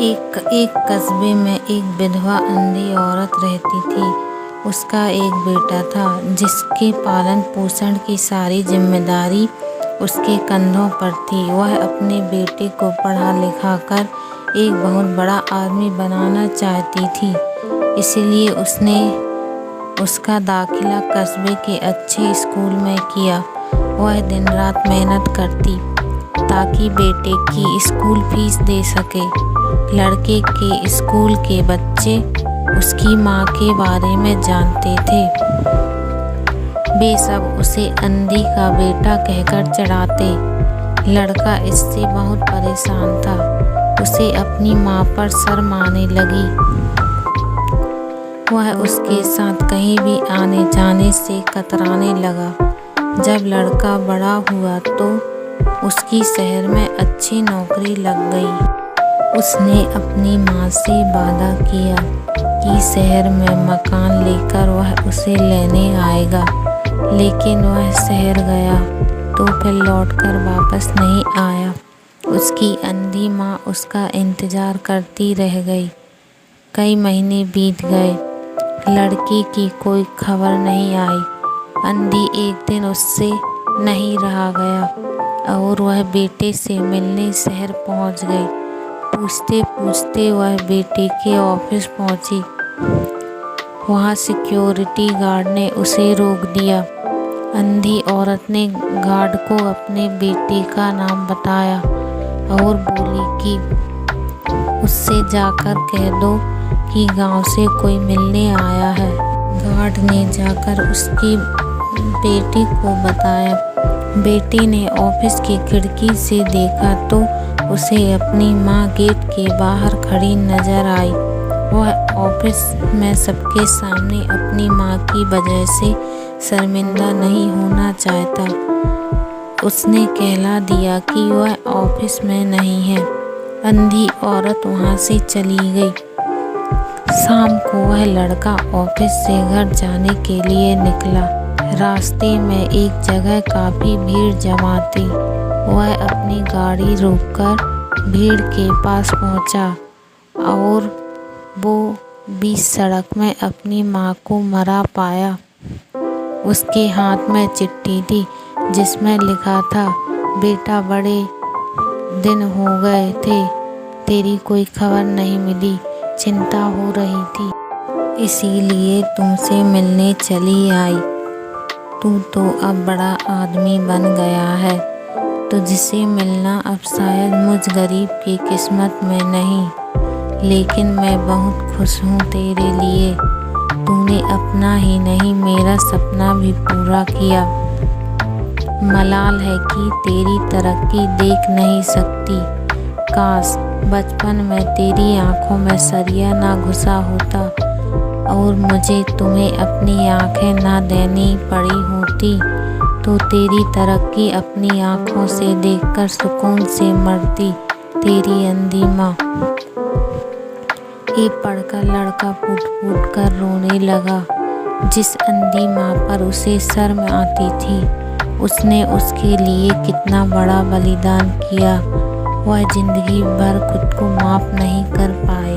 एक कस्बे में एक विधवा अंधी औरत रहती थी। उसका एक बेटा था जिसके पालन पोषण की सारी जिम्मेदारी उसके कंधों पर थी। वह अपने बेटे को पढ़ा लिखा कर एक बहुत बड़ा आदमी बनाना चाहती थी, इसलिए उसने उसका दाखिला कस्बे के अच्छे स्कूल में किया। वह दिन रात मेहनत करती ताकि बेटे की स्कूल फीस दे सके। लड़के के स्कूल के बच्चे उसकी माँ के बारे में जानते थे। वे सब उसे अंधी का बेटा कहकर चिढ़ाते। लड़का इससे बहुत परेशान था। उसे अपनी माँ पर शर्म आने लगी। वह उसके साथ कहीं भी आने जाने से कतराने लगा। जब लड़का बड़ा हुआ तो उसकी शहर में अच्छी नौकरी लग गई। उसने अपनी माँ से वादा किया कि शहर में मकान लेकर वह उसे लेने आएगा, लेकिन वह शहर गया तो फिर लौटकर वापस नहीं आया। उसकी अंधी माँ उसका इंतज़ार करती रह गई। कई महीने बीत गए, लड़की की कोई खबर नहीं आई। अंधी एक दिन उससे नहीं रहा गया और वह बेटे से मिलने शहर पहुंच गई। पूछते पूछते वह बेटे के ऑफिस पहुंची। वहां सिक्योरिटी गार्ड ने उसे रोक दिया। अंधी औरत ने गार्ड को अपने बेटे का नाम बताया और बोली कि उससे जाकर कह दो कि गांव से कोई मिलने आया है। गार्ड ने जाकर उसकी बेटी को बताया। बेटी ने ऑफिस की खिड़की से देखा तो उसे अपनी माँ गेट के बाहर खड़ी नजर आई। वह ऑफिस में सबके सामने अपनी माँ की वजह से शर्मिंदा नहीं होना चाहता। उसने कहला दिया कि वह ऑफिस में नहीं है। अंधी औरत वहाँ से चली गई। शाम को वह लड़का ऑफिस से घर जाने के लिए निकला। रास्ते में एक जगह काफ़ी भीड़ जमा थी। वह अपनी गाड़ी रोककर भीड़ के पास पहुंचा और वो बीच सड़क में अपनी माँ को मरा पाया। उसके हाथ में चिट्ठी थी जिसमें लिखा था, बेटा बड़े दिन हो गए थे, तेरी कोई खबर नहीं मिली, चिंता हो रही थी, इसीलिए तुमसे मिलने चली आई। तू तो अब बड़ा आदमी बन गया है, तुझसे मिलना अब शायद मुझ गरीब की किस्मत में नहीं, लेकिन मैं बहुत खुश हूँ तेरे लिए। तूने अपना ही नहीं मेरा सपना भी पूरा किया। मलाल है कि तेरी तरक्की देख नहीं सकती। काश बचपन में तेरी आँखों में सरिया ना घुसा होता और मुझे तुम्हें अपनी आँखें ना देनी पड़ी होती, तो तेरी तरक्की अपनी आँखों से देखकर सुकून से मरती, तेरी अंधी माँ। ये पढ़कर लड़का फूट फूट कर रोने लगा। जिस अंधी माँ पर उसे शर्म आती थी, उसने उसके लिए कितना बड़ा बलिदान किया, वह जिंदगी भर खुद को माफ़ नहीं कर पाया।